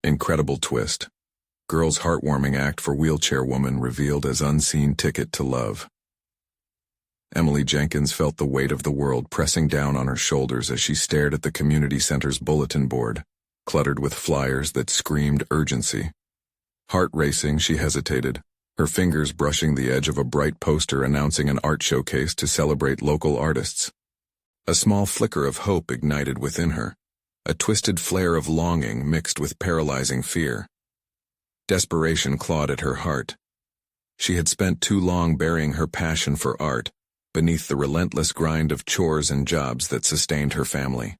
Incredible twist. Girl's heartwarming act for wheelchair woman revealed as unseen ticket to love. Emily Jenkins felt the weight of the world pressing down on her shoulders as she stared at the community center's bulletin board, cluttered with flyers that screamed urgency. Heart racing, she hesitated, her fingers brushing the edge of a bright poster announcing an art showcase to celebrate local artists. A small flicker of hope ignited within her, a twisted flare of longing mixed with paralyzing fear. Desperation clawed at her heart. She had spent too long burying her passion for art, beneath the relentless grind of chores and jobs that sustained her family.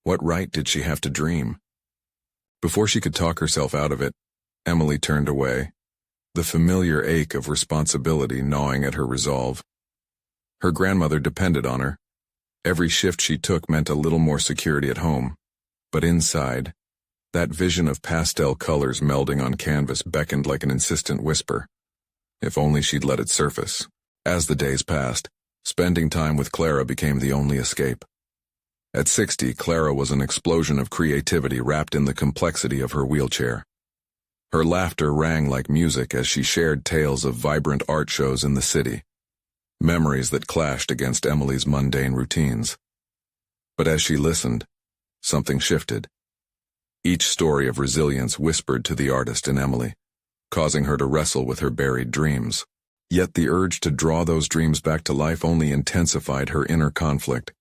What right did she have to dream? Before she could talk herself out of it, Emily turned away, the familiar ache of responsibility gnawing at her resolve. Her grandmother depended on her. Every shift she took meant a little more security at home. But inside, that vision of pastel colors melding on canvas beckoned like an insistent whisper. If only she'd let it surface. As the days passed, spending time with Clara became the only escape. At 60, Clara was an explosion of creativity wrapped in the complexity of her wheelchair. Her laughter rang like music as she shared tales of vibrant art shows in the city, memories that clashed against Emily's mundane routines. But as she listened, something shifted. Each story of resilience whispered to the artist in Emily, causing her to wrestle with her buried dreams. Yet the urge to draw those dreams back to life only intensified her inner conflict.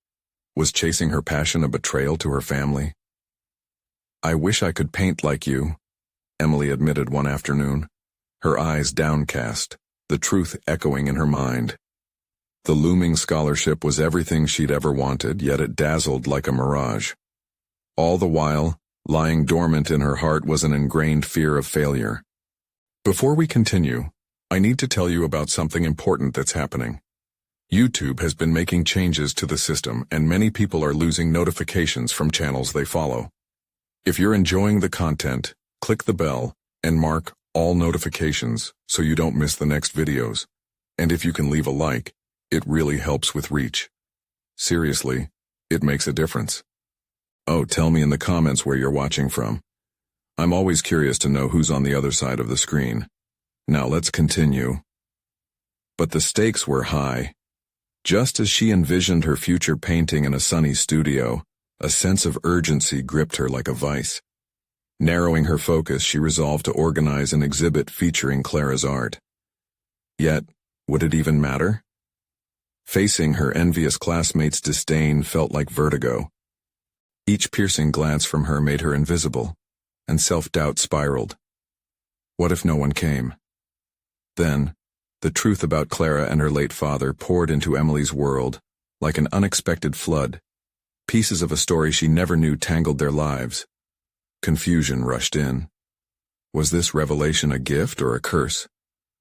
Was chasing her passion a betrayal to her family? "I wish I could paint like you," Emily admitted one afternoon, her eyes downcast, the truth echoing in her mind. The looming scholarship was everything she'd ever wanted, yet it dazzled like a mirage. All the while, lying dormant in her heart was an ingrained fear of failure. Before we continue, I need to tell you about something important that's happening. YouTube has been making changes to the system, and many people are losing notifications from channels they follow. If you're enjoying the content, click the bell and mark all notifications so you don't miss the next videos. And if you can leave a like, it really helps with reach. Seriously, it makes a difference. Oh, tell me in the comments where you're watching from. I'm always curious to know who's on the other side of the screen. Now let's continue. But the stakes were high. Just as she envisioned her future painting in a sunny studio, a sense of urgency gripped her like a vice. Narrowing her focus, she resolved to organize an exhibit featuring Clara's art. Yet, would it even matter? Facing her envious classmates' disdain felt like vertigo. Each piercing glance from her made her invisible, and self-doubt spiraled. What if no one came? Then, the truth about Clara and her late father poured into Emily's world, like an unexpected flood. Pieces of a story she never knew tangled their lives. Confusion rushed in. Was this revelation a gift or a curse?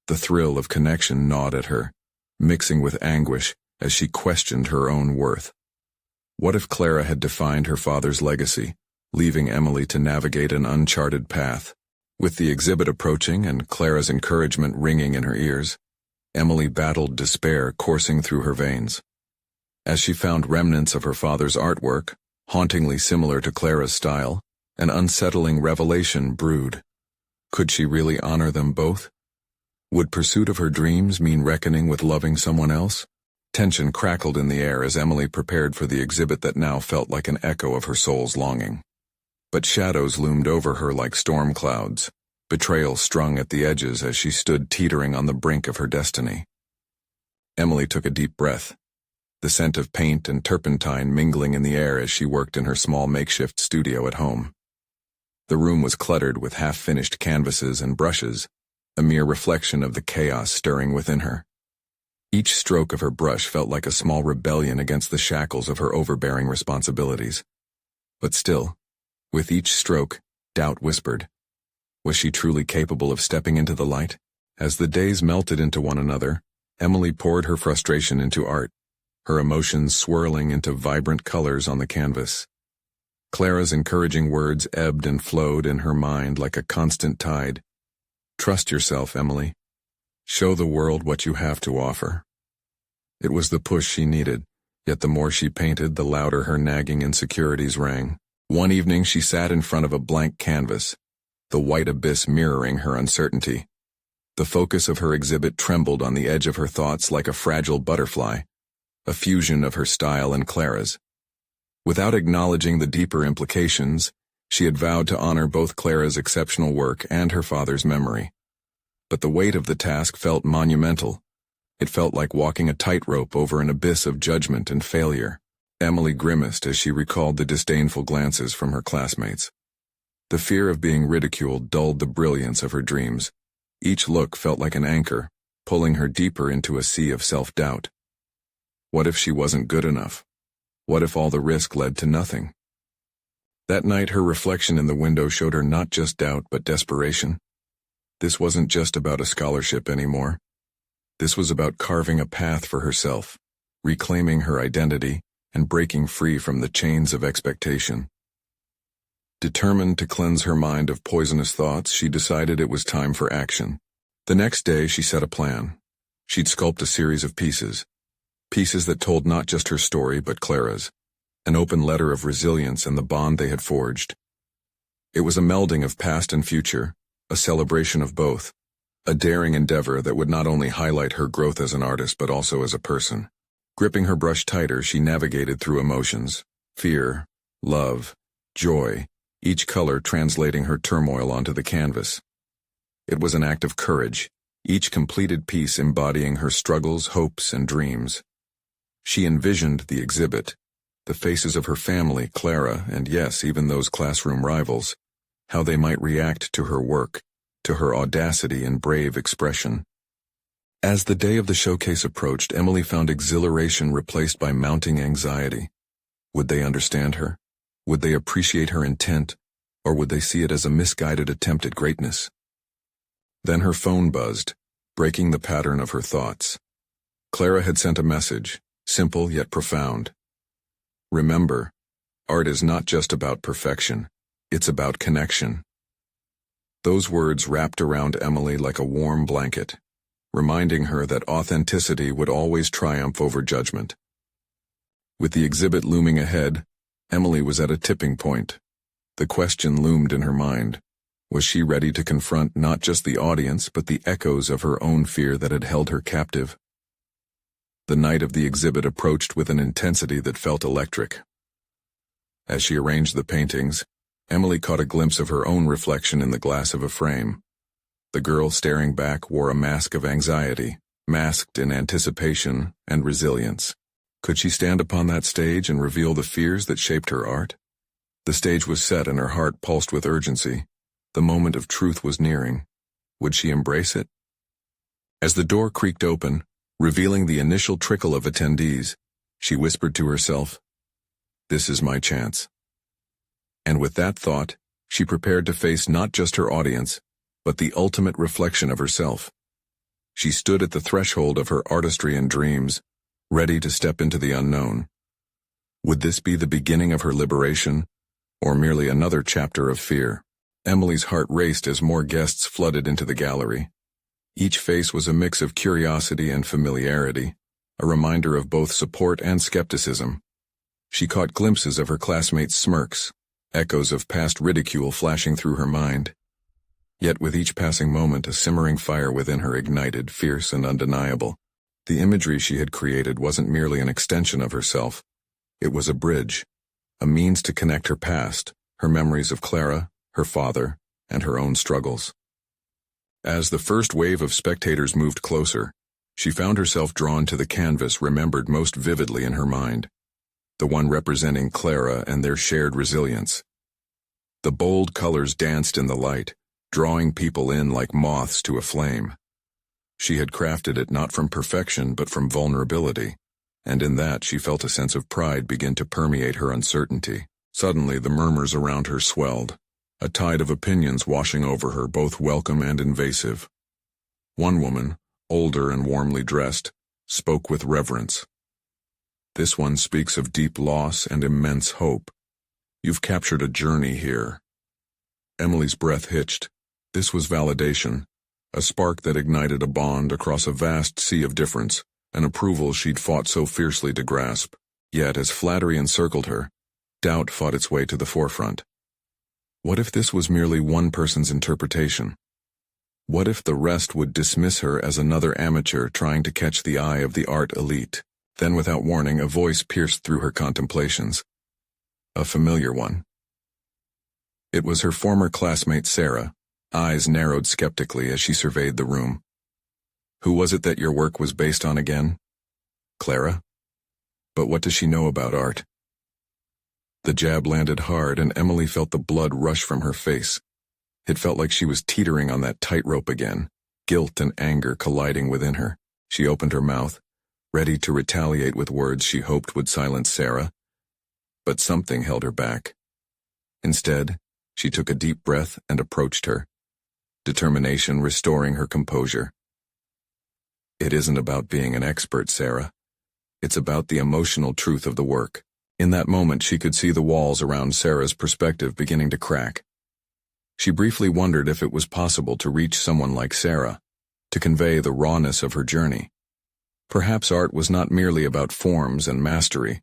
The thrill of connection gnawed at her, mixing with anguish as she questioned her own worth. What if Clara had defined her father's legacy, leaving Emily to navigate an uncharted path? With the exhibit approaching and Clara's encouragement ringing in her ears, Emily battled despair coursing through her veins. As she found remnants of her father's artwork, hauntingly similar to Clara's style, an unsettling revelation brewed. Could she really honor them both? Would pursuit of her dreams mean reckoning with loving someone else? Tension crackled in the air as Emily prepared for the exhibit that now felt like an echo of her soul's longing. But shadows loomed over her like storm clouds, betrayal strung at the edges as she stood teetering on the brink of her destiny. Emily took a deep breath, the scent of paint and turpentine mingling in the air as she worked in her small makeshift studio at home. The room was cluttered with half-finished canvases and brushes, a mere reflection of the chaos stirring within her. Each stroke of her brush felt like a small rebellion against the shackles of her overbearing responsibilities. But still, with each stroke, doubt whispered. Was she truly capable of stepping into the light? As the days melted into one another, Emily poured her frustration into art, her emotions swirling into vibrant colors on the canvas. Clara's encouraging words ebbed and flowed in her mind like a constant tide. Trust yourself, Emily. Show the world what you have to offer. It was the push she needed, yet the more she painted, the louder her nagging insecurities rang. One evening she sat in front of a blank canvas, the white abyss mirroring her uncertainty. The focus of her exhibit trembled on the edge of her thoughts like a fragile butterfly, a fusion of her style and Clara's. Without acknowledging the deeper implications, she had vowed to honor both Clara's exceptional work and her father's memory. But the weight of the task felt monumental. It felt like walking a tightrope over an abyss of judgment and failure. Emily grimaced as she recalled the disdainful glances from her classmates. The fear of being ridiculed dulled the brilliance of her dreams. Each look felt like an anchor, pulling her deeper into a sea of self-doubt. What if she wasn't good enough? What if all the risk led to nothing? That night, her reflection in the window showed her not just doubt but desperation. This wasn't just about a scholarship anymore. This was about carving a path for herself, reclaiming her identity, and breaking free from the chains of expectation. Determined to cleanse her mind of poisonous thoughts, she decided it was time for action. The next day, she set a plan. She'd sculpt a series of pieces that told not just her story but Clara's, an open letter of resilience and the bond they had forged. It was a melding of past and future, a celebration of both, a daring endeavor that would not only highlight her growth as an artist but also as a person. Gripping her brush tighter, she navigated through emotions: fear, love, joy, each color translating her turmoil onto the canvas. It was an act of courage, each completed piece embodying her struggles, hopes, and dreams. She envisioned the exhibit, the faces of her family, Clara, and yes, even those classroom rivals, how they might react to her work, to her audacity and brave expression. As the day of the showcase approached, Emily found exhilaration replaced by mounting anxiety. Would they understand her? Would they appreciate her intent, or would they see it as a misguided attempt at greatness? Then her phone buzzed, breaking the pattern of her thoughts. Clara had sent a message, simple yet profound. Remember, art is not just about perfection, it's about connection. Those words wrapped around Emily like a warm blanket, reminding her that authenticity would always triumph over judgment. With the exhibit looming ahead, Emily was at a tipping point. The question loomed in her mind. Was she ready to confront not just the audience but the echoes of her own fear that had held her captive? The night of the exhibit approached with an intensity that felt electric. As she arranged the paintings, Emily caught a glimpse of her own reflection in the glass of a frame. The girl staring back wore a mask of anxiety, masked in anticipation and resilience. Could she stand upon that stage and reveal the fears that shaped her art? The stage was set and her heart pulsed with urgency. The moment of truth was nearing. Would she embrace it? As the door creaked open, revealing the initial trickle of attendees, she whispered to herself, "This is my chance." And with that thought, she prepared to face not just her audience, but the ultimate reflection of herself. She stood at the threshold of her artistry and dreams, ready to step into the unknown. Would this be the beginning of her liberation, or merely another chapter of fear? Emily's heart raced as more guests flooded into the gallery. Each face was a mix of curiosity and familiarity, a reminder of both support and skepticism. She caught glimpses of her classmates' smirks, echoes of past ridicule flashing through her mind. Yet with each passing moment, a simmering fire within her ignited, fierce and undeniable. The imagery she had created wasn't merely an extension of herself. It was a bridge, a means to connect her past, her memories of Clara, her father, and her own struggles. As the first wave of spectators moved closer, she found herself drawn to the canvas remembered most vividly in her mind, the one representing Clara and their shared resilience. The bold colors danced in the light, drawing people in like moths to a flame. She had crafted it not from perfection but from vulnerability, and in that she felt a sense of pride begin to permeate her uncertainty. Suddenly the murmurs around her swelled, a tide of opinions washing over her, both welcome and invasive. One woman, older and warmly dressed, spoke with reverence. "This one speaks of deep loss and immense hope. You've captured a journey here." Emily's breath hitched. This was validation, a spark that ignited a bond across a vast sea of difference, an approval she'd fought so fiercely to grasp. Yet as flattery encircled her, doubt fought its way to the forefront. What if this was merely one person's interpretation? What if the rest would dismiss her as another amateur trying to catch the eye of the art elite? Then without warning, a voice pierced through her contemplations. A familiar one. It was her former classmate Sarah, eyes narrowed skeptically as she surveyed the room. Who was it that your work was based on again? Clara? But what does she know about art? The jab landed hard and Emily felt the blood rush from her face. It felt like she was teetering on that tightrope again, guilt and anger colliding within her. She opened her mouth, ready to retaliate with words she hoped would silence Sarah. But something held her back. Instead, she took a deep breath and approached her, determination restoring her composure. It isn't about being an expert, Sarah. It's about the emotional truth of the work. In that moment, she could see the walls around Sarah's perspective beginning to crack. She briefly wondered if it was possible to reach someone like Sarah, to convey the rawness of her journey. Perhaps art was not merely about forms and mastery.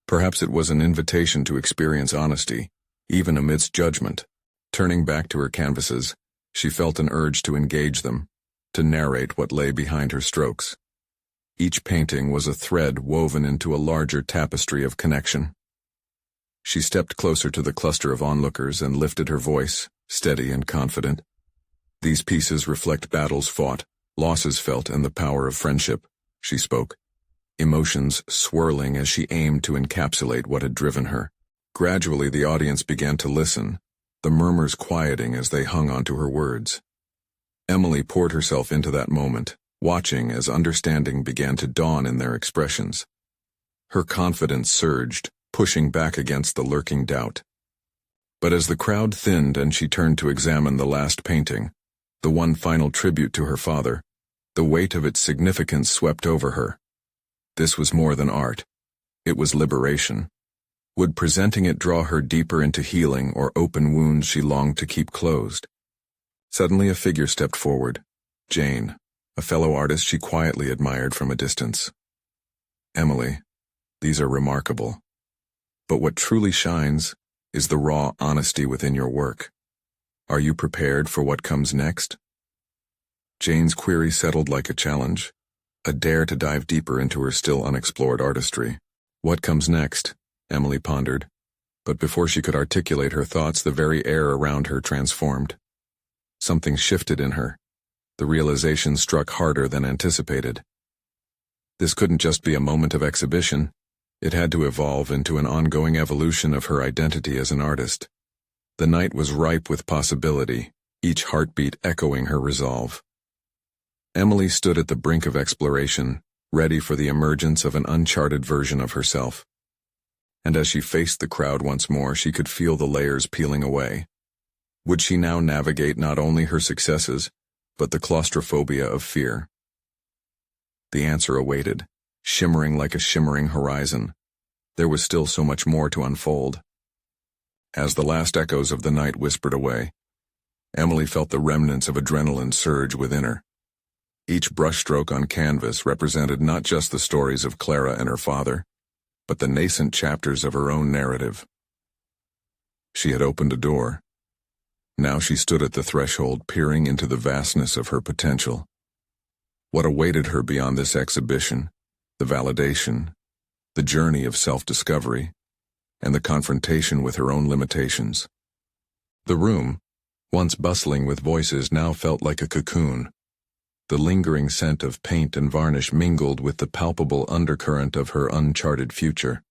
Perhaps it was an invitation to experience honesty, even amidst judgment. Turning back to her canvases, she felt an urge to engage them, to narrate what lay behind her strokes. Each painting was a thread woven into a larger tapestry of connection. She stepped closer to the cluster of onlookers and lifted her voice, steady and confident. These pieces reflect battles fought, losses felt, and the power of friendship, she spoke, emotions swirling as she aimed to encapsulate what had driven her. Gradually, the audience began to listen, the murmurs quieting as they hung onto her words. Emily poured herself into that moment, watching as understanding began to dawn in their expressions. Her confidence surged, pushing back against the lurking doubt. But as the crowd thinned and she turned to examine the last painting, the one final tribute to her father, the weight of its significance swept over her. This was more than art. It was liberation. Would presenting it draw her deeper into healing or open wounds she longed to keep closed? Suddenly a figure stepped forward. Jane, a fellow artist she quietly admired from a distance. Emily, these are remarkable. But what truly shines is the raw honesty within your work. Are you prepared for what comes next? Jane's query settled like a challenge, a dare to dive deeper into her still unexplored artistry. What comes next? Emily pondered. But before she could articulate her thoughts, the very air around her transformed. Something shifted in her. The realization struck harder than anticipated. This couldn't just be a moment of exhibition. It had to evolve into an ongoing evolution of her identity as an artist. The night was ripe with possibility, each heartbeat echoing her resolve. Emily stood at the brink of exploration, ready for the emergence of an uncharted version of herself. And as she faced the crowd once more, she could feel the layers peeling away. Would she now navigate not only her successes, but the claustrophobia of fear? The answer awaited, shimmering like a shimmering horizon. There was still so much more to unfold. As the last echoes of the night whispered away, Emily felt the remnants of adrenaline surge within her. Each brushstroke on canvas represented not just the stories of Clara and her father, but the nascent chapters of her own narrative. She had opened a door. Now she stood at the threshold, peering into the vastness of her potential. What awaited her beyond this exhibition, the validation, the journey of self-discovery, and the confrontation with her own limitations. The room, once bustling with voices, now felt like a cocoon. The lingering scent of paint and varnish mingled with the palpable undercurrent of her uncharted future.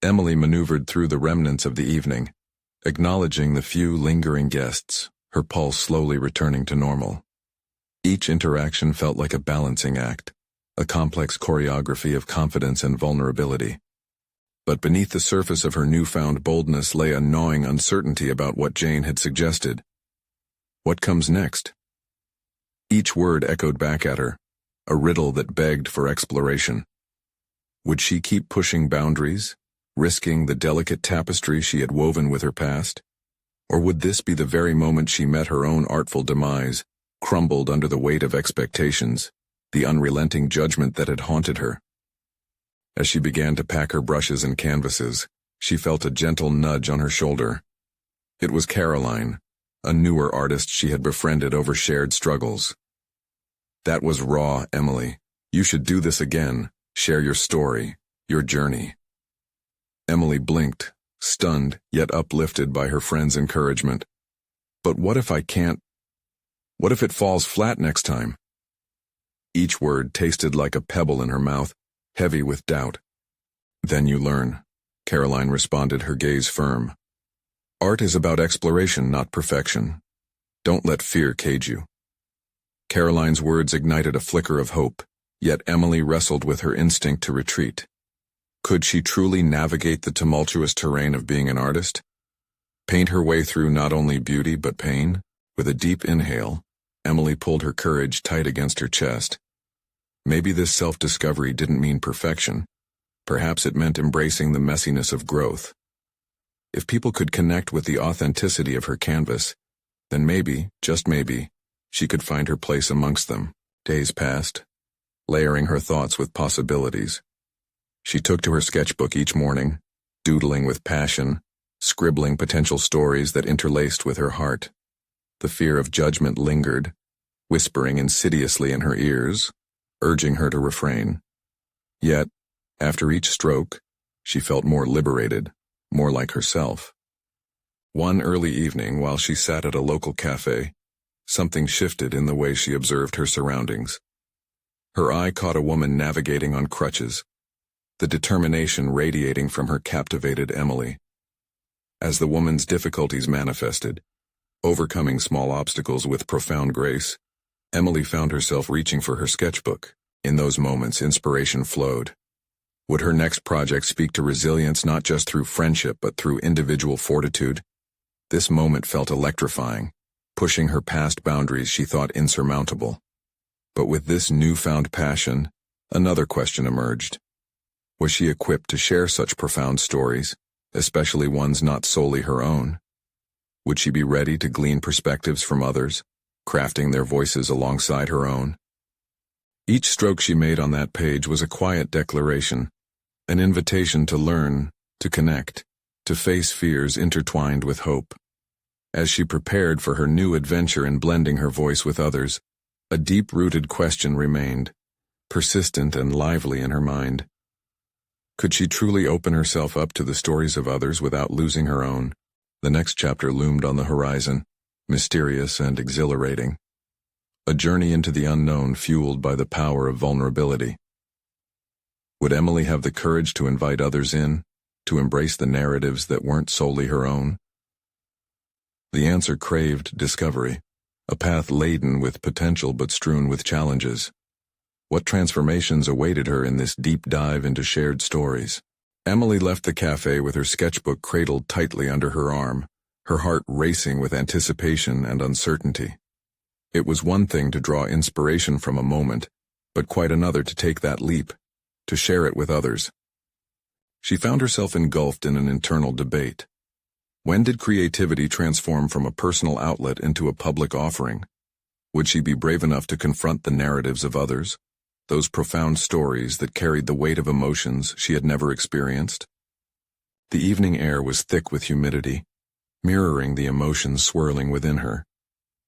Emily maneuvered through the remnants of the evening, acknowledging the few lingering guests, her pulse slowly returning to normal. Each interaction felt like a balancing act, a complex choreography of confidence and vulnerability. But beneath the surface of her newfound boldness lay a gnawing uncertainty about what Jane had suggested. What comes next? Each word echoed back at her, a riddle that begged for exploration. Would she keep pushing boundaries, risking the delicate tapestry she had woven with her past? Or would this be the very moment she met her own artful demise, crumbled under the weight of expectations, the unrelenting judgment that had haunted her? As she began to pack her brushes and canvases, she felt a gentle nudge on her shoulder. It was Caroline, a newer artist she had befriended over shared struggles. "That was raw, Emily. You should do this again. Share your story, your journey." Emily blinked, stunned yet uplifted by her friend's encouragement. "But what if I can't? What if it falls flat next time?" Each word tasted like a pebble in her mouth, heavy with doubt. "Then you learn," Caroline responded, her gaze firm. "Art is about exploration, not perfection. Don't let fear cage you." Caroline's words ignited a flicker of hope, yet Emily wrestled with her instinct to retreat. Could she truly navigate the tumultuous terrain of being an artist? Paint her way through not only beauty but pain? With a deep inhale, Emily pulled her courage tight against her chest. Maybe this self-discovery didn't mean perfection. Perhaps it meant embracing the messiness of growth. If people could connect with the authenticity of her canvas, then maybe, just maybe, she could find her place amongst them. Days passed, layering her thoughts with possibilities. She took to her sketchbook each morning, doodling with passion, scribbling potential stories that interlaced with her heart. The fear of judgment lingered, whispering insidiously in her ears, urging her to refrain. Yet, after each stroke, she felt more liberated, more like herself. One early evening, while she sat at a local cafe, something shifted in the way she observed her surroundings. Her eye caught a woman navigating on crutches, the determination radiating from her captivated Emily. As the woman's difficulties manifested, overcoming small obstacles with profound grace, Emily found herself reaching for her sketchbook. In those moments, inspiration flowed. Would her next project speak to resilience not just through friendship but through individual fortitude? This moment felt electrifying, pushing her past boundaries she thought insurmountable. But with this newfound passion, another question emerged. Was she equipped to share such profound stories, especially ones not solely her own? Would she be ready to glean perspectives from others, crafting their voices alongside her own? Each stroke she made on that page was a quiet declaration, an invitation to learn, to connect, to face fears intertwined with hope. As she prepared for her new adventure in blending her voice with others, a deep-rooted question remained, persistent and lively in her mind. Could she truly open herself up to the stories of others without losing her own? The next chapter loomed on the horizon, mysterious and exhilarating. A journey into the unknown fueled by the power of vulnerability. Would Emily have the courage to invite others in, to embrace the narratives that weren't solely her own? The answer craved discovery, a path laden with potential but strewn with challenges. What transformations awaited her in this deep dive into shared stories? Emily left the cafe with her sketchbook cradled tightly under her arm, her heart racing with anticipation and uncertainty. It was one thing to draw inspiration from a moment, but quite another to take that leap, to share it with others. She found herself engulfed in an internal debate. When did creativity transform from a personal outlet into a public offering? Would she be brave enough to confront the narratives of others, those profound stories that carried the weight of emotions she had never experienced? The evening air was thick with humidity, mirroring the emotions swirling within her.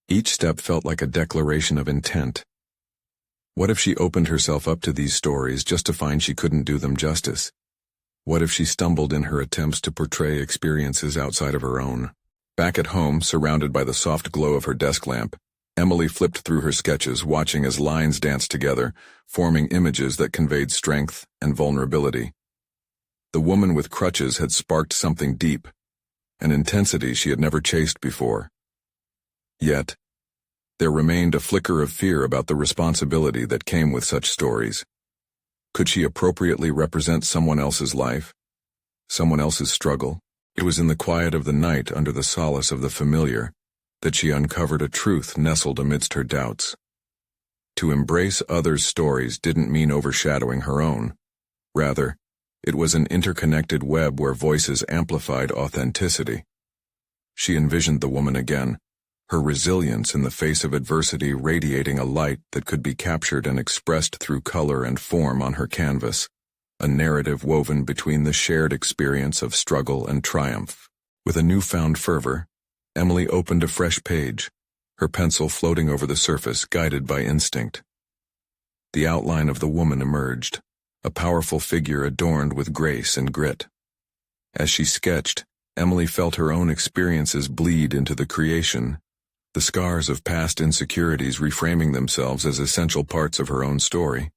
Each step felt like a declaration of intent. What if she opened herself up to these stories just to find she couldn't do them justice? What if she stumbled in her attempts to portray experiences outside of her own? Back at home, surrounded by the soft glow of her desk lamp, Emily flipped through her sketches, watching as lines danced together, forming images that conveyed strength and vulnerability. The woman with crutches had sparked something deep, an intensity she had never chased before. Yet, there remained a flicker of fear about the responsibility that came with such stories. Could she appropriately represent someone else's life, someone else's struggle? It was in the quiet of the night, under the solace of the familiar, that she uncovered a truth nestled amidst her doubts. To embrace others' stories didn't mean overshadowing her own. Rather, it was an interconnected web where voices amplified authenticity. She envisioned the woman again, her resilience in the face of adversity radiating a light that could be captured and expressed through color and form on her canvas, a narrative woven between the shared experience of struggle and triumph. With a newfound fervor, Emily opened a fresh page, her pencil floating over the surface, guided by instinct. The outline of the woman emerged, a powerful figure adorned with grace and grit. As she sketched, Emily felt her own experiences bleed into the creation, the scars of past insecurities reframing themselves as essential parts of her own story.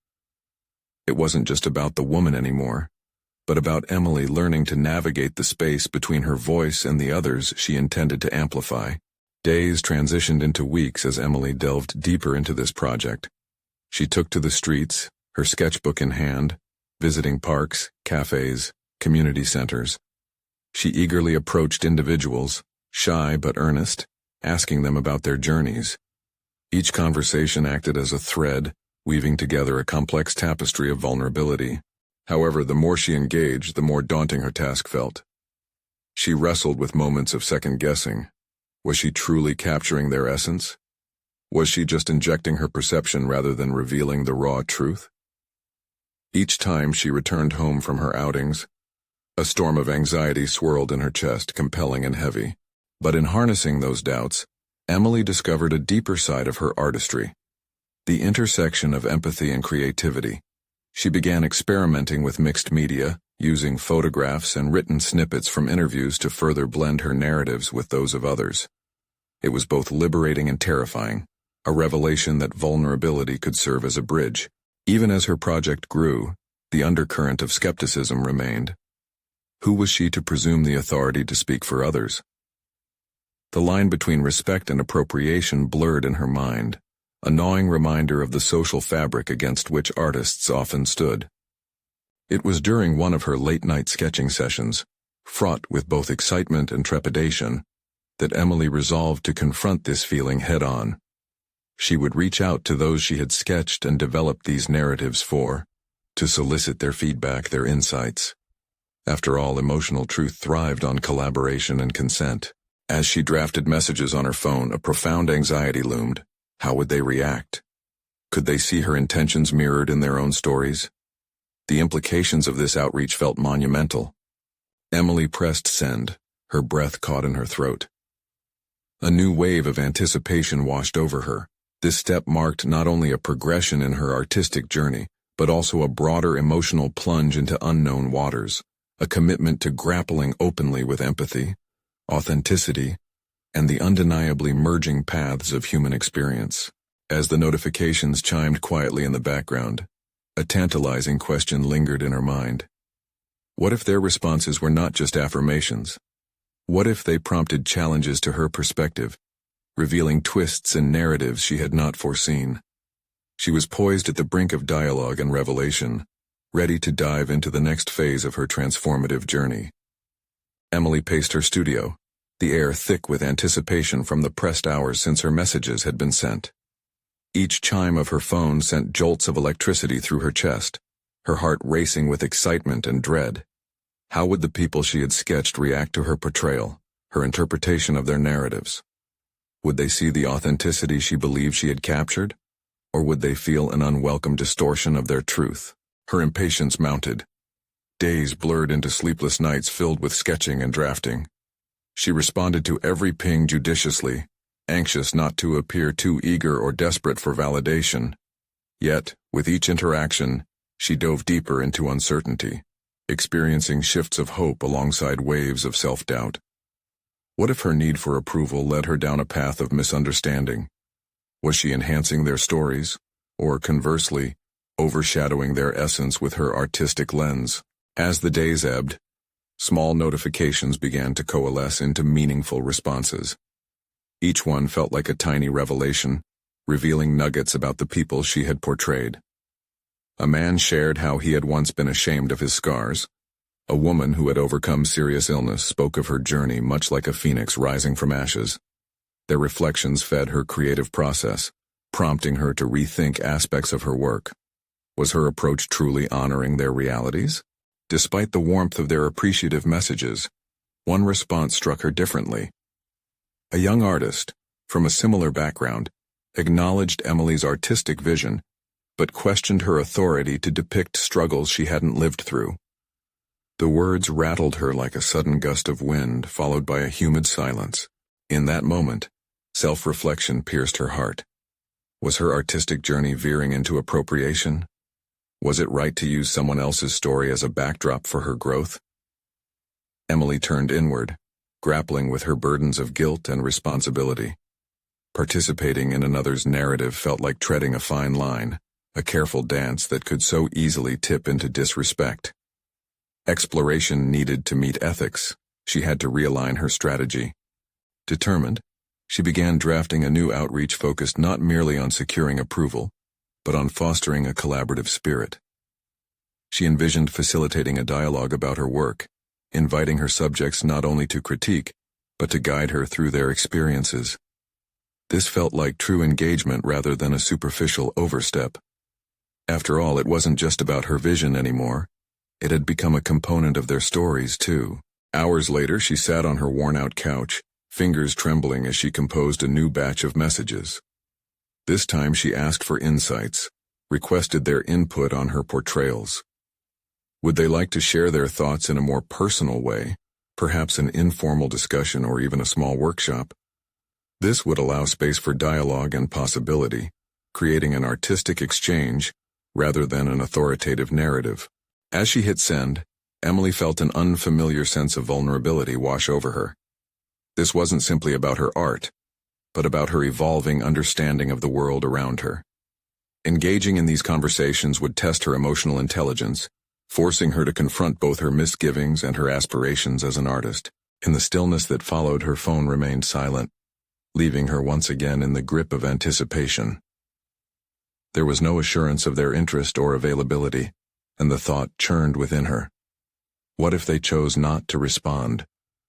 It wasn't just about the woman anymore, but about Emily learning to navigate the space between her voice and the others she intended to amplify. Days transitioned into weeks as Emily delved deeper into this project. She took to the streets, her sketchbook in hand, visiting parks, cafes, community centers. She eagerly approached individuals, shy but earnest, asking them about their journeys. Each conversation acted as a thread, weaving together a complex tapestry of vulnerability. However, the more she engaged, the more daunting her task felt. She wrestled with moments of second-guessing. Was she truly capturing their essence? Was she just injecting her perception rather than revealing the raw truth? Each time she returned home from her outings, a storm of anxiety swirled in her chest, compelling and heavy. But in harnessing those doubts, Emily discovered a deeper side of her artistry, the intersection of empathy and creativity. She began experimenting with mixed media, using photographs and written snippets from interviews to further blend her narratives with those of others. It was both liberating and terrifying, a revelation that vulnerability could serve as a bridge. Even as her project grew, the undercurrent of skepticism remained. Who was she to presume the authority to speak for others? The line between respect and appropriation blurred in her mind, a gnawing reminder of the social fabric against which artists often stood. It was during one of her late-night sketching sessions, fraught with both excitement and trepidation, that Emily resolved to confront this feeling head-on. She would reach out to those she had sketched and developed these narratives for, to solicit their feedback, their insights. After all, emotional truth thrived on collaboration and consent. As she drafted messages on her phone, a profound anxiety loomed. How would they react? Could they see her intentions mirrored in their own stories? The implications of this outreach felt monumental. Emily pressed send, her breath caught in her throat. A new wave of anticipation washed over her. This step marked not only a progression in her artistic journey, but also a broader emotional plunge into unknown waters, a commitment to grappling openly with empathy, authenticity, and the undeniably merging paths of human experience. As the notifications chimed quietly in the background, a tantalizing question lingered in her mind. What if their responses were not just affirmations? What if they prompted challenges to her perspective, revealing twists and narratives she had not foreseen? She was poised at the brink of dialogue and revelation, ready to dive into the next phase of her transformative journey. Emily paced her studio, the air thick with anticipation from the pressed hours since her messages had been sent. Each chime of her phone sent jolts of electricity through her chest, her heart racing with excitement and dread. How would the people she had sketched react to her portrayal, her interpretation of their narratives? Would they see the authenticity she believed she had captured, or would they feel an unwelcome distortion of their truth? Her impatience mounted. Days blurred into sleepless nights filled with sketching and drafting. She responded to every ping judiciously, anxious not to appear too eager or desperate for validation. Yet, with each interaction, she dove deeper into uncertainty, experiencing shifts of hope alongside waves of self-doubt. What if her need for approval led her down a path of misunderstanding? Was she enhancing their stories, or conversely, overshadowing their essence with her artistic lens? As the days ebbed, small notifications began to coalesce into meaningful responses. Each one felt like a tiny revelation, revealing nuggets about the people she had portrayed. A man shared how he had once been ashamed of his scars. A woman who had overcome serious illness spoke of her journey much like a phoenix rising from ashes. Their reflections fed her creative process, prompting her to rethink aspects of her work. Was her approach truly honoring their realities? Despite the warmth of their appreciative messages, one response struck her differently. A young artist, from a similar background, acknowledged Emily's artistic vision, but questioned her authority to depict struggles she hadn't lived through. The words rattled her like a sudden gust of wind, followed by a humid silence. In that moment, self-reflection pierced her heart. Was her artistic journey veering into appropriation? Was it right to use someone else's story as a backdrop for her growth? Emily turned inward, grappling with her burdens of guilt and responsibility. Participating in another's narrative felt like treading a fine line, a careful dance that could so easily tip into disrespect. Exploration needed to meet ethics. She had to realign her strategy. Determined, she began drafting a new outreach focused not merely on securing approval, but on fostering a collaborative spirit. She envisioned facilitating a dialogue about her work, inviting her subjects not only to critique, but to guide her through their experiences. This felt like true engagement rather than a superficial overstep. After all, it wasn't just about her vision anymore. It had become a component of their stories, too. Hours later, she sat on her worn-out couch, fingers trembling as she composed a new batch of messages. This time she asked for insights, requested their input on her portrayals. Would they like to share their thoughts in a more personal way, perhaps an informal discussion or even a small workshop? This would allow space for dialogue and possibility, creating an artistic exchange rather than an authoritative narrative. As she hit send, Emily felt an unfamiliar sense of vulnerability wash over her. This wasn't simply about her art, but about her evolving understanding of the world around her. Engaging in these conversations would test her emotional intelligence, forcing her to confront both her misgivings and her aspirations as an artist. In the stillness that followed, her phone remained silent, leaving her once again in the grip of anticipation. There was no assurance of their interest or availability, and the thought churned within her. What if they chose not to respond,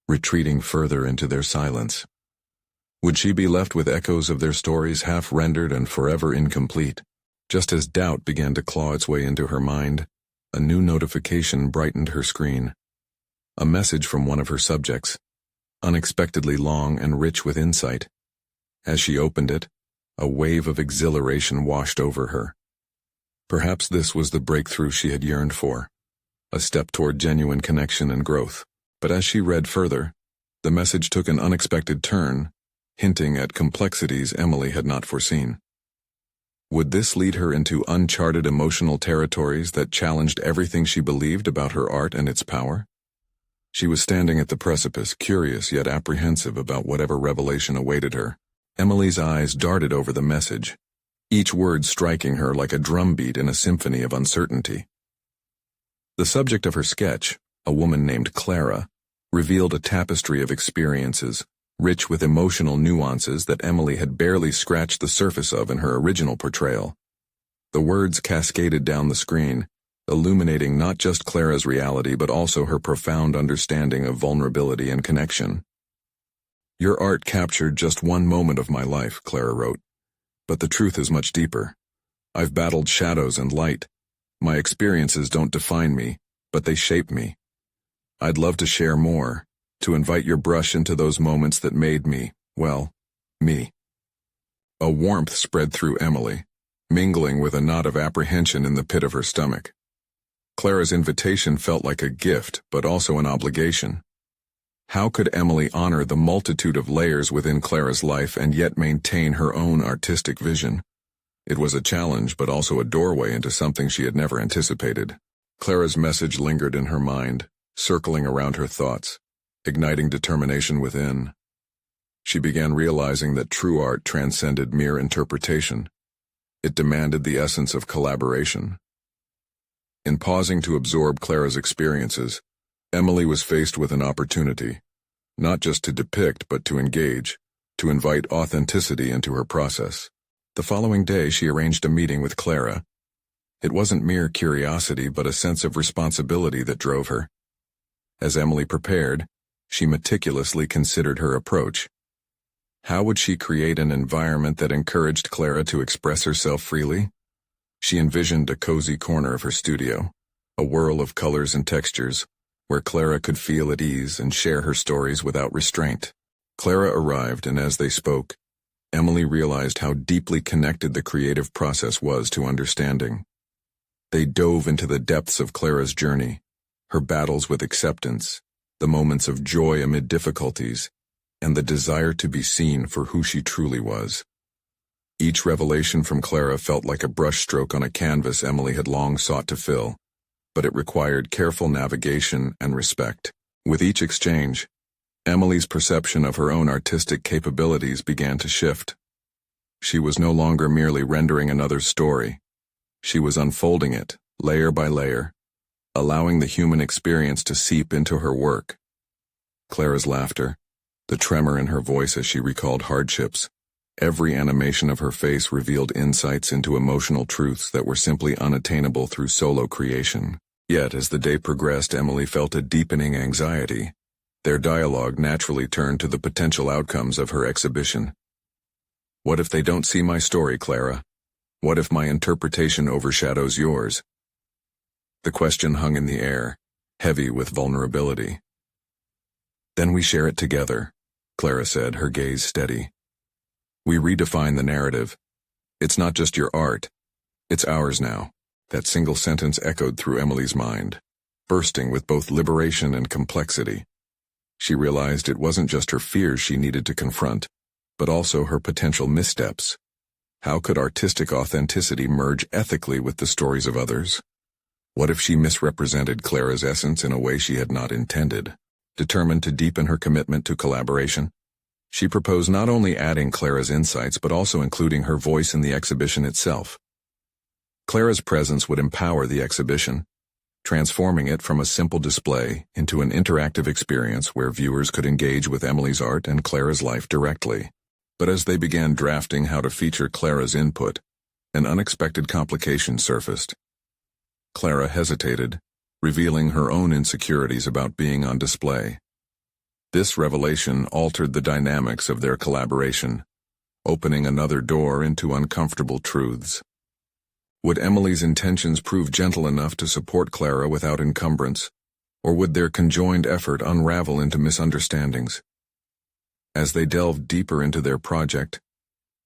retreating further into their silence? Would she be left with echoes of their stories half-rendered and forever incomplete? Just as doubt began to claw its way into her mind, a new notification brightened her screen. A message from one of her subjects, unexpectedly long and rich with insight. As she opened it, a wave of exhilaration washed over her. Perhaps this was the breakthrough she had yearned for, a step toward genuine connection and growth. But as she read further, the message took an unexpected turn, hinting at complexities Emily had not foreseen. Would this lead her into uncharted emotional territories that challenged everything she believed about her art and its power? She was standing at the precipice, curious yet apprehensive about whatever revelation awaited her. Emily's eyes darted over the message, each word striking her like a drumbeat in a symphony of uncertainty. The subject of her sketch, a woman named Clara, revealed a tapestry of experiences, rich with emotional nuances that Emily had barely scratched the surface of in her original portrayal. The words cascaded down the screen, illuminating not just Clara's reality but also her profound understanding of vulnerability and connection. "Your art captured just one moment of my life," Clara wrote, "but the truth is much deeper. I've battled shadows and light. My experiences don't define me, but they shape me. I'd love to share more, to invite your brush into those moments that made me, well, me." A warmth spread through Emily, mingling with a knot of apprehension in the pit of her stomach. Clara's invitation felt like a gift, but also an obligation. How could Emily honor the multitude of layers within Clara's life and yet maintain her own artistic vision? It was a challenge, but also a doorway into something she had never anticipated. Clara's message lingered in her mind, circling around her thoughts, igniting determination within. She began realizing that true art transcended mere interpretation. It demanded the essence of collaboration. In pausing to absorb Clara's experiences, Emily was faced with an opportunity, not just to depict but to engage, to invite authenticity into her process. The following day she arranged a meeting with Clara. It wasn't mere curiosity but a sense of responsibility that drove her. As Emily prepared, she meticulously considered her approach. How would she create an environment that encouraged Clara to express herself freely? She envisioned a cozy corner of her studio, a whirl of colors and textures, where Clara could feel at ease and share her stories without restraint. Clara arrived, and as they spoke, Emily realized how deeply connected the creative process was to understanding. They dove into the depths of Clara's journey, her battles with acceptance, the moments of joy amid difficulties, and the desire to be seen for who she truly was. Each revelation from Clara felt like a brushstroke on a canvas Emily had long sought to fill, but it required careful navigation and respect. With each exchange, Emily's perception of her own artistic capabilities began to shift. She was no longer merely rendering another's story. She was unfolding it, layer by layer, allowing the human experience to seep into her work. Clara's laughter, the tremor in her voice as she recalled hardships, every animation of her face revealed insights into emotional truths that were simply unattainable through solo creation. Yet, as the day progressed, Emily felt a deepening anxiety. Their dialogue naturally turned to the potential outcomes of her exhibition. What if they don't see my story, Clara? What if my interpretation overshadows yours? The question hung in the air, heavy with vulnerability. Then we share it together, Clara said, her gaze steady. We redefine the narrative. It's not just your art. It's ours now. That single sentence echoed through Emily's mind, bursting with both liberation and complexity. She realized it wasn't just her fears she needed to confront, but also her potential missteps. How could artistic authenticity merge ethically with the stories of others? What if she misrepresented Clara's essence in a way she had not intended? Determined to deepen her commitment to collaboration, she proposed not only adding Clara's insights but also including her voice in the exhibition itself. Clara's presence would empower the exhibition, transforming it from a simple display into an interactive experience where viewers could engage with Emily's art and Clara's life directly. But as they began drafting how to feature Clara's input, an unexpected complication surfaced. Clara hesitated, revealing her own insecurities about being on display. This revelation altered the dynamics of their collaboration, opening another door into uncomfortable truths. Would Emily's intentions prove gentle enough to support Clara without encumbrance, or would their conjoined effort unravel into misunderstandings? As they delved deeper into their project,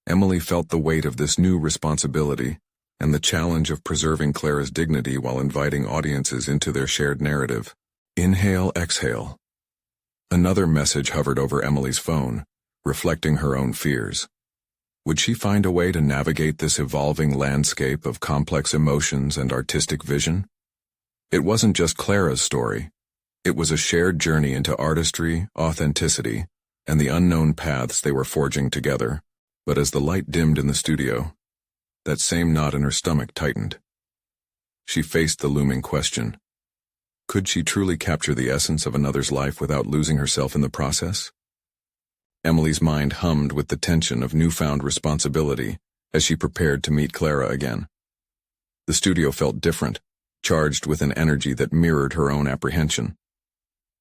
Emily felt the weight of this new responsibility and the challenge of preserving Clara's dignity while inviting audiences into their shared narrative. Inhale, exhale. Another message hovered over Emily's phone, reflecting her own fears. Would she find a way to navigate this evolving landscape of complex emotions and artistic vision? It wasn't just Clara's story. It was a shared journey into artistry, authenticity, and the unknown paths they were forging together. But as the light dimmed in the studio, that same knot in her stomach tightened. She faced the looming question. Could she truly capture the essence of another's life without losing herself in the process? Emily's mind hummed with the tension of newfound responsibility as she prepared to meet Clara again. The studio felt different, charged with an energy that mirrored her own apprehension.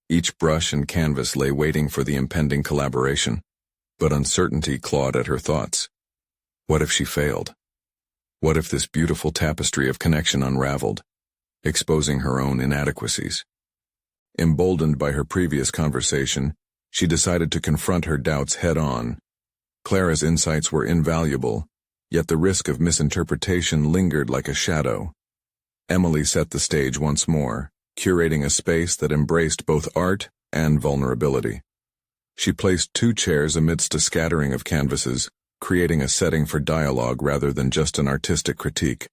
Each brush and canvas lay waiting for the impending collaboration, but uncertainty clawed at her thoughts. What if she failed? What if this beautiful tapestry of connection unraveled, exposing her own inadequacies? Emboldened by her previous conversation, she decided to confront her doubts head-on. Clara's insights were invaluable, yet the risk of misinterpretation lingered like a shadow. Emily set the stage once more, curating a space that embraced both art and vulnerability. She placed 2 chairs amidst a scattering of canvases, creating a setting for dialogue rather than just an artistic critique.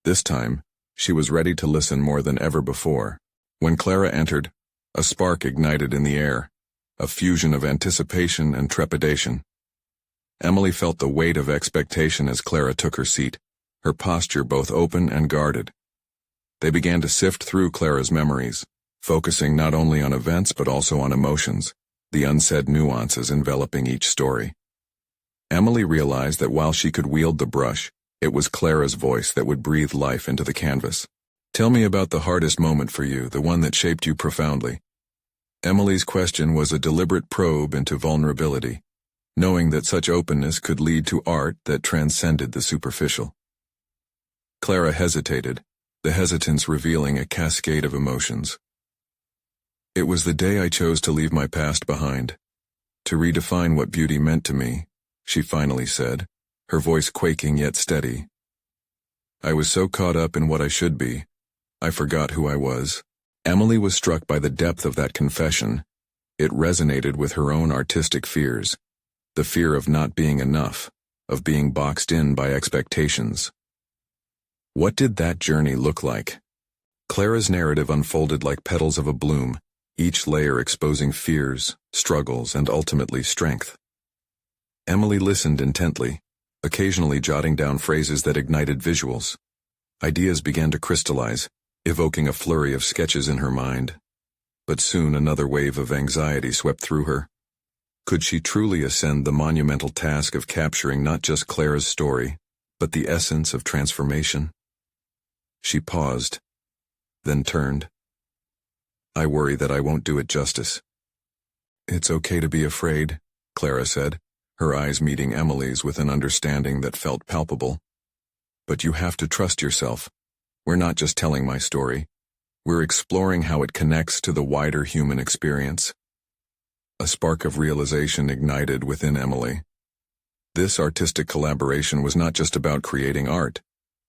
This time, she was ready to listen more than ever before. When Clara entered, a spark ignited in the air, a fusion of anticipation and trepidation. Emily felt the weight of expectation as Clara took her seat, her posture both open and guarded. They began to sift through Clara's memories, focusing not only on events but also on emotions, the unsaid nuances enveloping each story. Emily realized that while she could wield the brush, it was Clara's voice that would breathe life into the canvas. Tell me about the hardest moment for you, the one that shaped you profoundly. Emily's question was a deliberate probe into vulnerability, knowing that such openness could lead to art that transcended the superficial. Clara hesitated, the hesitance revealing a cascade of emotions. It was the day I chose to leave my past behind, to redefine what beauty meant to me, she finally said, her voice quaking yet steady. I was so caught up in what I should be, I forgot who I was. Emily was struck by the depth of that confession, It resonated with her own artistic fears, the fear of not being enough, of being boxed in by expectations. What did that journey look like? Clara's narrative unfolded like petals of a bloom, each layer exposing fears, struggles, and ultimately strength. Emily listened intently, occasionally jotting down phrases that ignited visuals. Ideas began to crystallize, evoking a flurry of sketches in her mind. But soon another wave of anxiety swept through her. Could she truly ascend the monumental task of capturing not just Clara's story, but the essence of transformation? She paused, then turned. "I worry that I won't do it justice." "It's okay to be afraid," Clara said, her eyes meeting Emily's with an understanding that felt palpable. "But you have to trust yourself. We're not just telling my story. We're exploring how it connects to the wider human experience." A spark of realization ignited within Emily. This artistic collaboration was not just about creating art,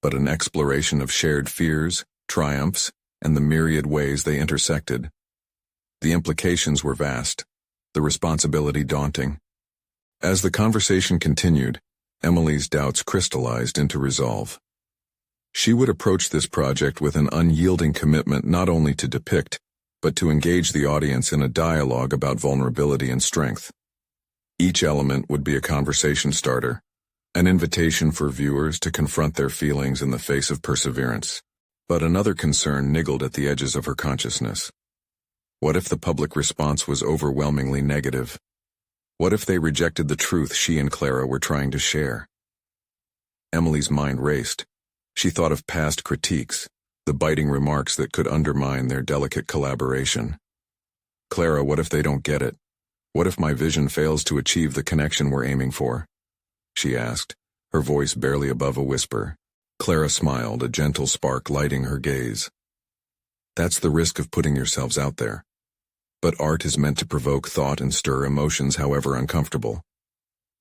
but an exploration of shared fears, triumphs, and the myriad ways they intersected. The implications were vast, the responsibility daunting. As the conversation continued, Emily's doubts crystallized into resolve. She would approach this project with an unyielding commitment not only to depict, but to engage the audience in a dialogue about vulnerability and strength. Each element would be a conversation starter, an invitation for viewers to confront their feelings in the face of perseverance. But another concern niggled at the edges of her consciousness. What if the public response was overwhelmingly negative? What if they rejected the truth she and Clara were trying to share? Emily's mind raced. She thought of past critiques, the biting remarks that could undermine their delicate collaboration. "Clara, what if they don't get it? What if my vision fails to achieve the connection we're aiming for?" she asked, her voice barely above a whisper. Clara smiled, a gentle spark lighting her gaze. "That's the risk of putting yourselves out there. But art is meant to provoke thought and stir emotions, however uncomfortable.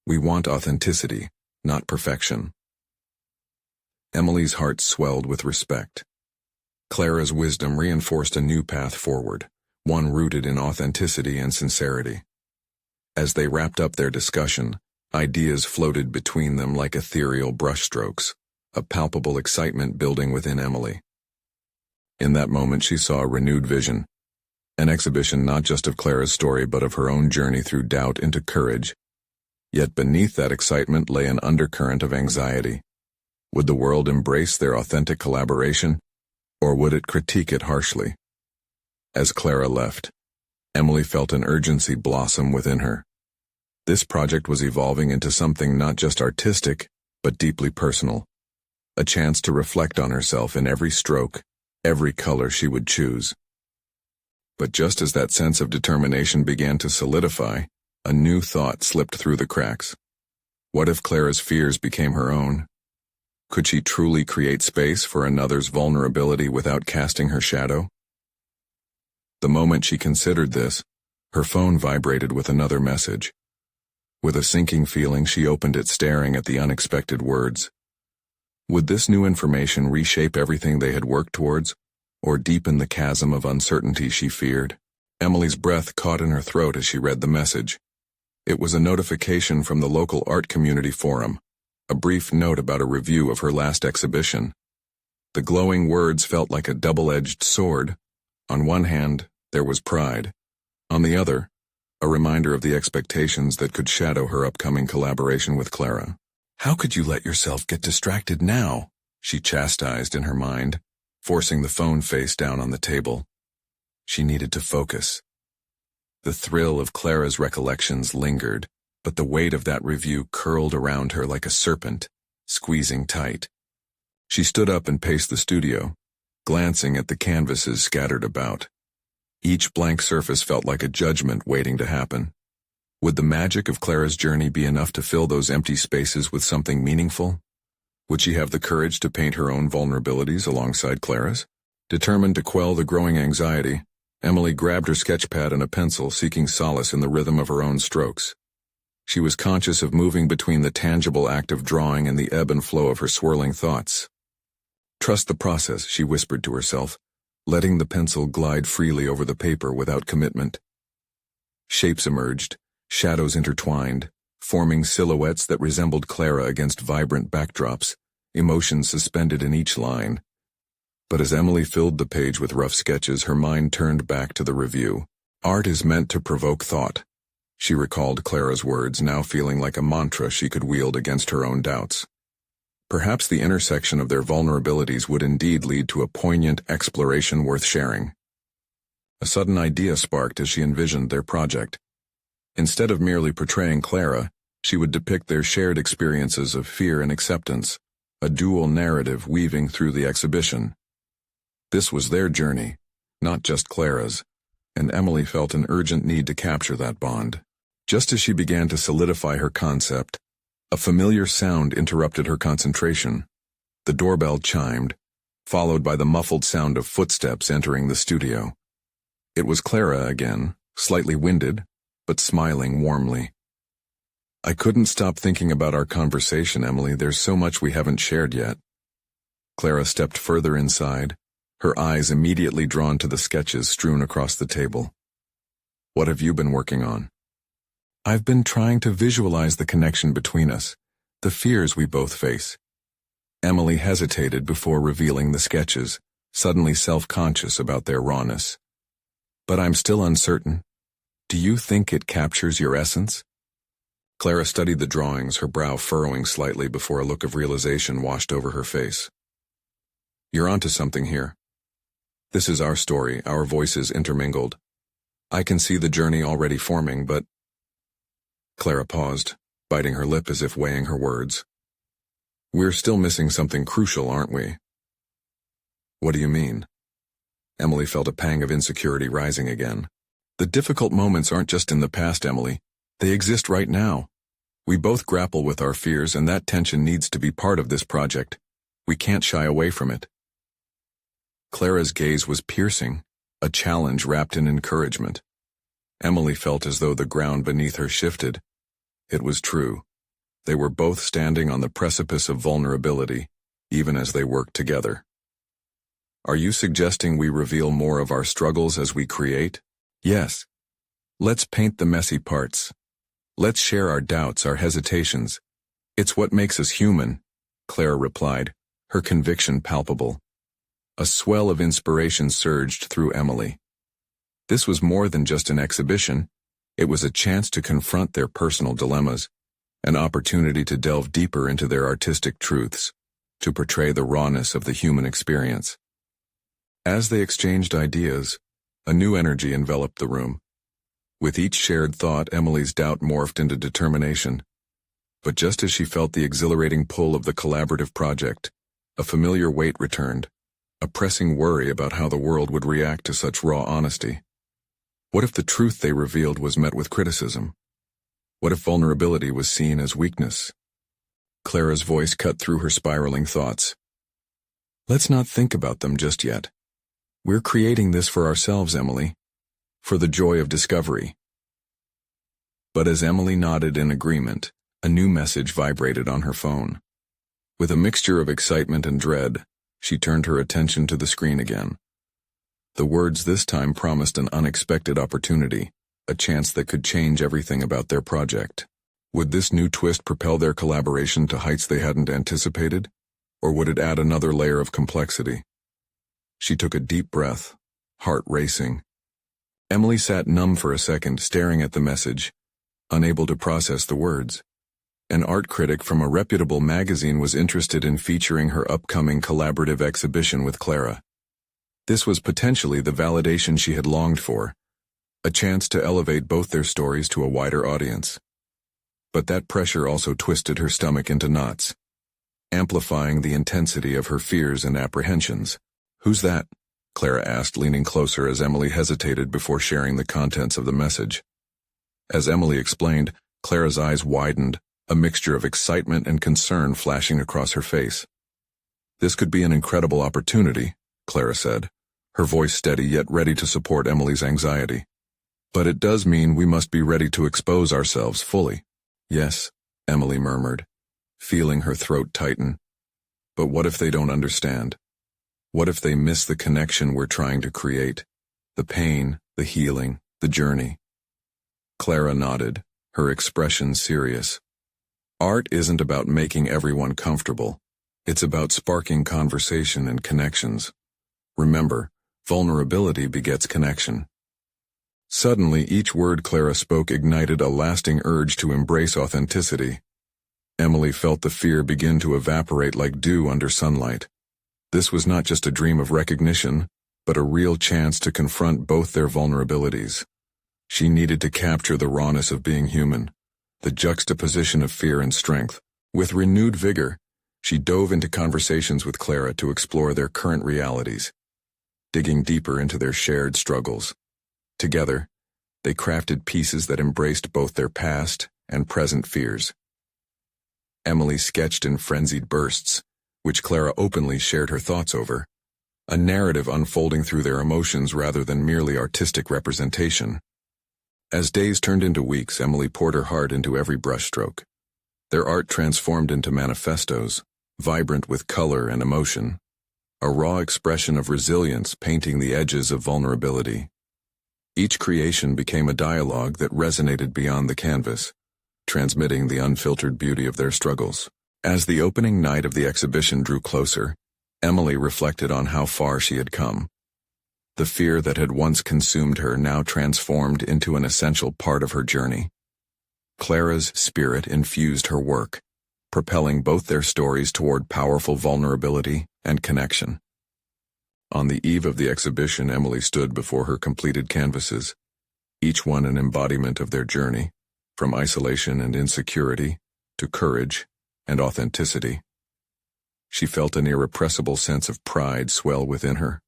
We want authenticity, not perfection." Emily's heart swelled with respect. Clara's wisdom reinforced a new path forward, one rooted in authenticity and sincerity. As they wrapped up their discussion, ideas floated between them like ethereal brushstrokes, a palpable excitement building within Emily. In that moment she saw a renewed vision, an exhibition not just of Clara's story but of her own journey through doubt into courage. Yet beneath that excitement lay an undercurrent of anxiety. Would the world embrace their authentic collaboration, or would it critique it harshly? As Clara left, Emily felt an urgency blossom within her. This project was evolving into something not just artistic, but deeply personal. A chance to reflect on herself in every stroke, every color she would choose. But just as that sense of determination began to solidify, a new thought slipped through the cracks. What if Clara's fears became her own? Could she truly create space for another's vulnerability without casting her shadow? The moment she considered this, her phone vibrated with another message. With a sinking feeling, she opened it, staring at the unexpected words. Would this new information reshape everything they had worked towards, or deepen the chasm of uncertainty she feared? Emily's breath caught in her throat as she read the message. It was a notification from the local art community forum, a brief note about a review of her last exhibition. The glowing words felt like a double-edged sword. On one hand, there was pride. On the other, a reminder of the expectations that could shadow her upcoming collaboration with Clara. "How could you let yourself get distracted now?" she chastised in her mind, forcing the phone face down on the table. She needed to focus. The thrill of Clara's recollections lingered, but the weight of that review curled around her like a serpent, squeezing tight. She stood up and paced the studio, glancing at the canvases scattered about. Each blank surface felt like a judgment waiting to happen. Would the magic of Clara's journey be enough to fill those empty spaces with something meaningful? Would she have the courage to paint her own vulnerabilities alongside Clara's? Determined to quell the growing anxiety, Emily grabbed her sketchpad and a pencil, seeking solace in the rhythm of her own strokes. She was conscious of moving between the tangible act of drawing and the ebb and flow of her swirling thoughts. "Trust the process," she whispered to herself, letting the pencil glide freely over the paper without commitment. Shapes emerged, shadows intertwined, forming silhouettes that resembled Clara against vibrant backdrops, emotions suspended in each line. But as Emily filled the page with rough sketches, her mind turned back to the review. Art is meant to provoke thought. She recalled Clara's words, now feeling like a mantra she could wield against her own doubts. Perhaps the intersection of their vulnerabilities would indeed lead to a poignant exploration worth sharing. A sudden idea sparked as she envisioned their project. Instead of merely portraying Clara, she would depict their shared experiences of fear and acceptance, a dual narrative weaving through the exhibition. This was their journey, not just Clara's, and Emily felt an urgent need to capture that bond. Just as she began to solidify her concept, a familiar sound interrupted her concentration. The doorbell chimed, followed by the muffled sound of footsteps entering the studio. It was Clara again, slightly winded, but smiling warmly. "I couldn't stop thinking about our conversation, Emily. There's so much we haven't shared yet." Clara stepped further inside, her eyes immediately drawn to the sketches strewn across the table. "What have you been working on?" "I've been trying to visualize the connection between us, the fears we both face." Emily hesitated before revealing the sketches, suddenly self-conscious about their rawness. "But I'm still uncertain. Do you think it captures your essence?" Clara studied the drawings, her brow furrowing slightly before a look of realization washed over her face. "You're onto something here. This is our story, our voices intermingled. I can see the journey already forming, but—" Clara paused, biting her lip as if weighing her words. "We're still missing something crucial, aren't we?" "What do you mean?" Emily felt a pang of insecurity rising again. "The difficult moments aren't just in the past, Emily. They exist right now. We both grapple with our fears, and that tension needs to be part of this project. We can't shy away from it." Clara's gaze was piercing, a challenge wrapped in encouragement. Emily felt as though the ground beneath her shifted. It was true. They were both standing on the precipice of vulnerability, even as they worked together. "Are you suggesting we reveal more of our struggles as we create?" "Yes. Let's paint the messy parts. Let's share our doubts, our hesitations. It's what makes us human," Clara replied, her conviction palpable. A swell of inspiration surged through Emily. This was more than just an exhibition. It was a chance to confront their personal dilemmas, an opportunity to delve deeper into their artistic truths, to portray the rawness of the human experience. As they exchanged ideas, a new energy enveloped the room. With each shared thought, Emily's doubt morphed into determination. But just as she felt the exhilarating pull of the collaborative project, a familiar weight returned, a pressing worry about how the world would react to such raw honesty. What if the truth they revealed was met with criticism? What if vulnerability was seen as weakness? Clara's voice cut through her spiraling thoughts. "Let's not think about them just yet. We're creating this for ourselves, Emily. For the joy of discovery." But as Emily nodded in agreement, a new message vibrated on her phone. With a mixture of excitement and dread, she turned her attention to the screen again. The words this time promised an unexpected opportunity, a chance that could change everything about their project. Would this new twist propel their collaboration to heights they hadn't anticipated, or would it add another layer of complexity? She took a deep breath, heart racing. Emily sat numb for a second, staring at the message, unable to process the words. An art critic from a reputable magazine was interested in featuring her upcoming collaborative exhibition with Clara. This was potentially the validation she had longed for, a chance to elevate both their stories to a wider audience. But that pressure also twisted her stomach into knots, amplifying the intensity of her fears and apprehensions. "Who's that?" Clara asked, leaning closer as Emily hesitated before sharing the contents of the message. As Emily explained, Clara's eyes widened, a mixture of excitement and concern flashing across her face. "This could be an incredible opportunity," Clara said, her voice steady yet ready to support Emily's anxiety. "But it does mean we must be ready to expose ourselves fully." "Yes," Emily murmured, feeling her throat tighten. "But what if they don't understand? What if they miss the connection we're trying to create? The pain, the healing, the journey?" Clara nodded, her expression serious. Art isn't about making everyone comfortable. It's about sparking conversation and connections. Remember, vulnerability begets connection. Suddenly, each word Clara spoke ignited a lasting urge to embrace authenticity. Emily felt the fear begin to evaporate like dew under sunlight. This was not just a dream of recognition, but a real chance to confront both their vulnerabilities. She needed to capture the rawness of being human, the juxtaposition of fear and strength. With renewed vigor, she dove into conversations with Clara to explore their current realities, digging deeper into their shared struggles. Together, they crafted pieces that embraced both their past and present fears. Emily sketched in frenzied bursts, which Clara openly shared her thoughts over, a narrative unfolding through their emotions rather than merely artistic representation. As days turned into weeks, Emily poured her heart into every brushstroke. Their art transformed into manifestos, vibrant with color and emotion, a raw expression of resilience painting the edges of vulnerability. Each creation became a dialogue that resonated beyond the canvas, transmitting the unfiltered beauty of their struggles. As the opening night of the exhibition drew closer, Emily reflected on how far she had come. The fear that had once consumed her now transformed into an essential part of her journey. Clara's spirit infused her work, propelling both their stories toward powerful vulnerability and connection. On the eve of the exhibition, Emily stood before her completed canvases, each one an embodiment of their journey, from isolation and insecurity to courage and authenticity. She felt an irrepressible sense of pride swell within her.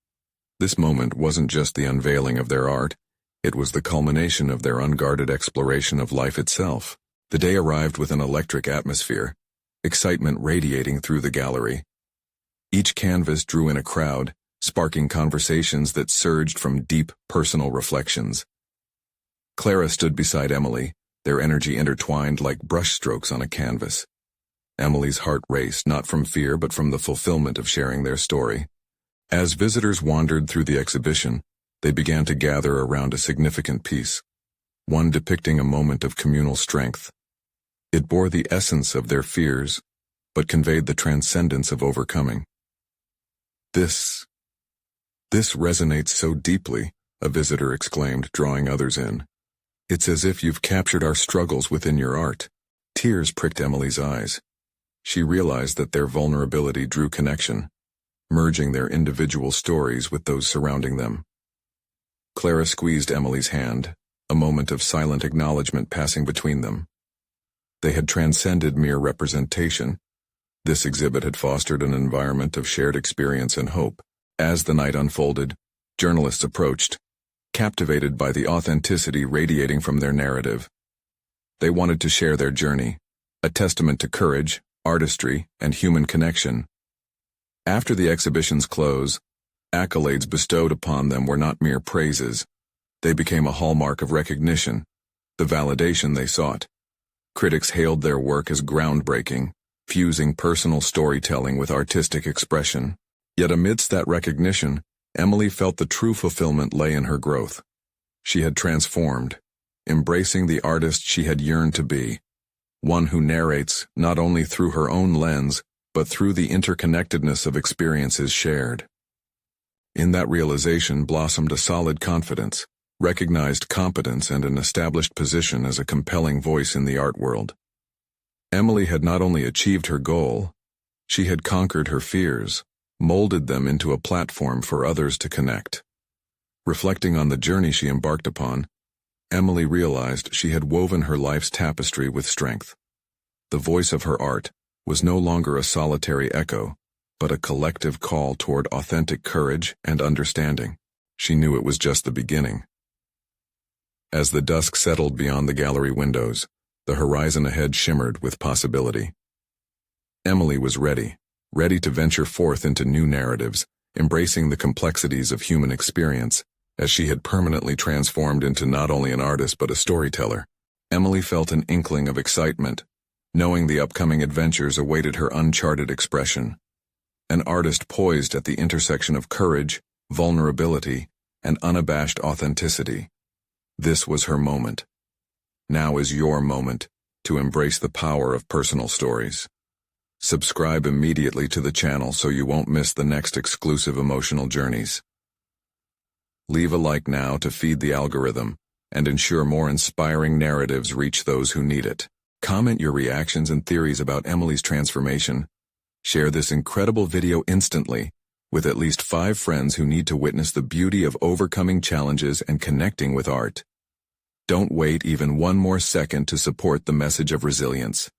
This moment wasn't just the unveiling of their art, it was the culmination of their unguarded exploration of life itself. The day arrived with an electric atmosphere, excitement radiating through the gallery. Each canvas drew in a crowd, sparking conversations that surged from deep, personal reflections. Clara stood beside Emily, their energy intertwined like brushstrokes on a canvas. Emily's heart raced, not from fear but from the fulfillment of sharing their story. As visitors wandered through the exhibition, they began to gather around a significant piece, one depicting a moment of communal strength. It bore the essence of their fears, but conveyed the transcendence of overcoming. This resonates so deeply, a visitor exclaimed, drawing others in. It's as if you've captured our struggles within your art. Tears pricked Emily's eyes. She realized that their vulnerability drew connection, merging their individual stories with those surrounding them. Clara squeezed Emily's hand, a moment of silent acknowledgement passing between them. They had transcended mere representation. This exhibit had fostered an environment of shared experience and hope. As the night unfolded, journalists approached, captivated by the authenticity radiating from their narrative. They wanted to share their journey, a testament to courage, artistry, and human connection. After the exhibition's close, accolades bestowed upon them were not mere praises. They became a hallmark of recognition, the validation they sought. Critics hailed their work as groundbreaking, fusing personal storytelling with artistic expression. Yet amidst that recognition, Emily felt the true fulfillment lay in her growth. She had transformed, embracing the artist she had yearned to be, one who narrates not only through her own lens, but through the interconnectedness of experiences shared. In that realization blossomed a solid confidence, recognized competence, and an established position as a compelling voice in the art world. Emily had not only achieved her goal, she had conquered her fears, molded them into a platform for others to connect. Reflecting on the journey she embarked upon, Emily realized she had woven her life's tapestry with strength. The voice of her art was no longer a solitary echo, but a collective call toward authentic courage and understanding. She knew it was just the beginning. As the dusk settled beyond the gallery windows, the horizon ahead shimmered with possibility. Emily was ready to venture forth into new narratives, embracing the complexities of human experience, as she had permanently transformed into not only an artist but a storyteller. Emily felt an inkling of excitement, knowing the upcoming adventures awaited her uncharted expression. An artist poised at the intersection of courage, vulnerability, and unabashed authenticity. This was her moment. Now is your moment to embrace the power of personal stories. Subscribe immediately to the channel so you won't miss the next exclusive emotional journeys. Leave a like now to feed the algorithm and ensure more inspiring narratives reach those who need it. Comment your reactions and theories about Emily's transformation. Share this incredible video instantly with at least 5 friends who need to witness the beauty of overcoming challenges and connecting with art. Don't wait even one more second to support the message of resilience.